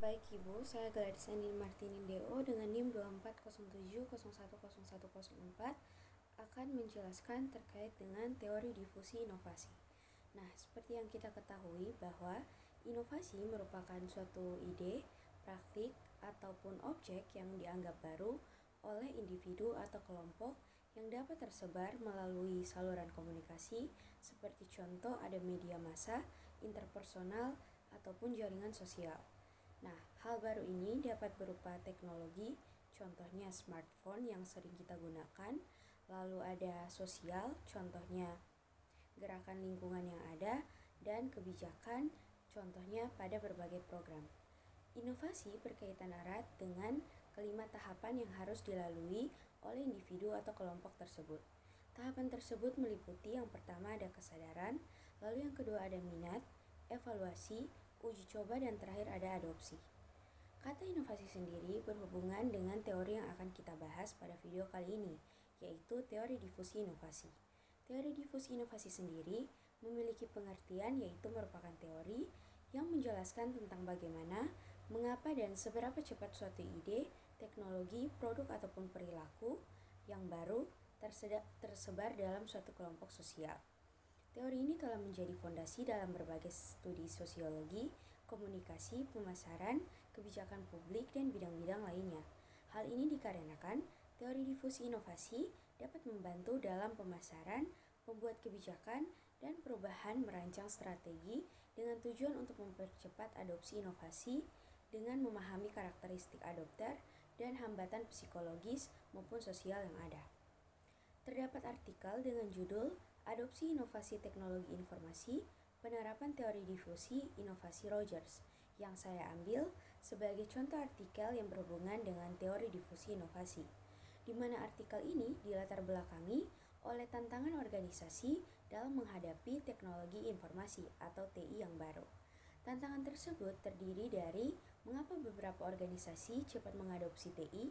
Baik Ibu, saya Gladys Andin Martinin DO dengan NIM 2407010104 akan menjelaskan terkait dengan teori difusi inovasi. Nah, seperti yang kita ketahui bahwa inovasi merupakan suatu ide, praktik, ataupun objek yang dianggap baru oleh individu atau kelompok yang dapat tersebar melalui saluran komunikasi seperti contoh ada media massa, interpersonal, ataupun jaringan sosial. Nah, hal baru ini dapat berupa teknologi, contohnya smartphone yang sering kita gunakan, lalu ada sosial, contohnya gerakan lingkungan yang ada, dan kebijakan, contohnya pada berbagai program. Inovasi berkaitan erat dengan kelima tahapan yang harus dilalui oleh individu atau kelompok tersebut. Tahapan tersebut meliputi yang pertama ada kesadaran, lalu yang kedua ada minat, evaluasi, uji coba, dan terakhir ada adopsi. Kata inovasi sendiri berhubungan dengan teori yang akan kita bahas pada video kali ini, yaitu teori difusi inovasi. Teori difusi inovasi sendiri memiliki pengertian yaitu merupakan teori yang menjelaskan tentang bagaimana, mengapa, dan seberapa cepat suatu ide, teknologi, produk, ataupun perilaku yang baru tersebar dalam suatu kelompok sosial. Teori ini telah menjadi fondasi dalam berbagai studi sosiologi, komunikasi, pemasaran, kebijakan publik, dan bidang-bidang lainnya. Hal ini dikarenakan teori difusi inovasi dapat membantu dalam pemasaran, pembuat kebijakan, dan perubahan merancang strategi dengan tujuan untuk mempercepat adopsi inovasi dengan memahami karakteristik adopter dan hambatan psikologis maupun sosial yang ada. Terdapat artikel dengan judul Adopsi Inovasi Teknologi Informasi, Penerapan Teori Difusi Inovasi Rogers, yang saya ambil sebagai contoh artikel yang berhubungan dengan teori difusi inovasi, di mana artikel ini dilatar belakangi oleh tantangan organisasi dalam menghadapi teknologi informasi atau TI yang baru. Tantangan tersebut terdiri dari mengapa beberapa organisasi cepat mengadopsi TI,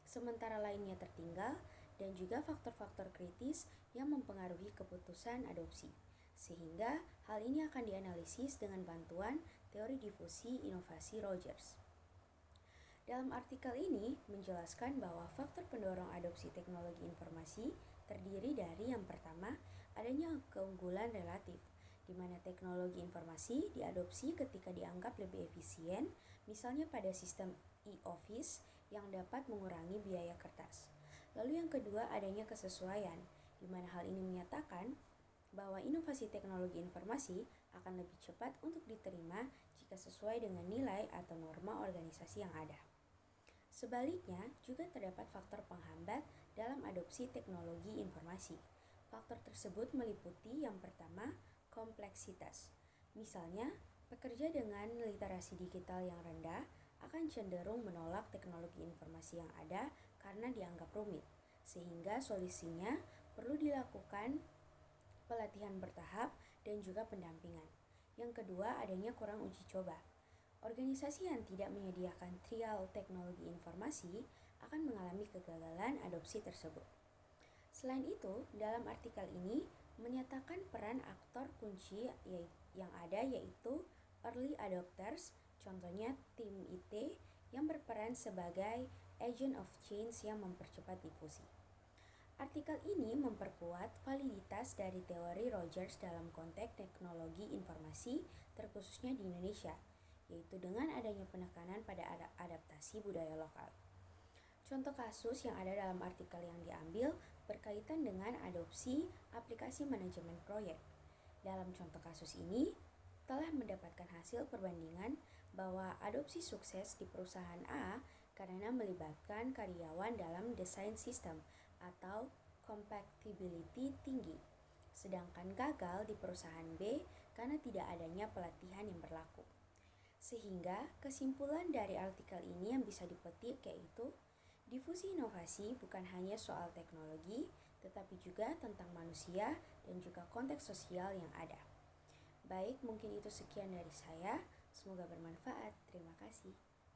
sementara lainnya tertinggal, dan juga faktor-faktor kritis yang mempengaruhi keputusan adopsi. Sehingga hal ini akan dianalisis dengan bantuan teori difusi inovasi Rogers. Dalam artikel ini menjelaskan bahwa faktor pendorong adopsi teknologi informasi terdiri dari yang pertama, adanya keunggulan relatif, di mana teknologi informasi diadopsi ketika dianggap lebih efisien, misalnya pada sistem e-office yang dapat mengurangi biaya kertas. Lalu yang kedua, adanya kesesuaian, di mana hal ini menyatakan bahwa inovasi teknologi informasi akan lebih cepat untuk diterima jika sesuai dengan nilai atau norma organisasi yang ada. Sebaliknya, juga terdapat faktor penghambat dalam adopsi teknologi informasi. Faktor tersebut meliputi yang pertama, kompleksitas. Misalnya, pekerja dengan literasi digital yang rendah akan cenderung menolak teknologi informasi yang ada karena dianggap rumit, sehingga solusinya perlu dilakukan pelatihan bertahap dan juga pendampingan. Yang kedua, adanya kurang uji coba. Organisasi yang tidak menyediakan trial teknologi informasi akan mengalami kegagalan adopsi tersebut. Selain itu, dalam artikel ini menyatakan peran aktor kunci yang ada yaitu early adopters, contohnya tim IT yang berperan sebagai agent of change yang mempercepat difusi. Artikel ini memperkuat validitas dari teori Rogers dalam konteks teknologi informasi terkhususnya di Indonesia, yaitu dengan adanya penekanan pada adaptasi budaya lokal. Contoh kasus yang ada dalam artikel yang diambil berkaitan dengan adopsi aplikasi manajemen proyek. Dalam contoh kasus ini, telah mendapatkan hasil perbandingan bahwa adopsi sukses di perusahaan A karena melibatkan karyawan dalam desain sistem atau compatibility tinggi, sedangkan gagal di perusahaan B karena tidak adanya pelatihan yang berlaku. Sehingga kesimpulan dari artikel ini yang bisa dipetik yaitu difusi inovasi bukan hanya soal teknologi, tetapi juga tentang manusia dan juga konteks sosial yang ada. Baik, mungkin itu sekian dari saya. Semoga bermanfaat. Terima kasih.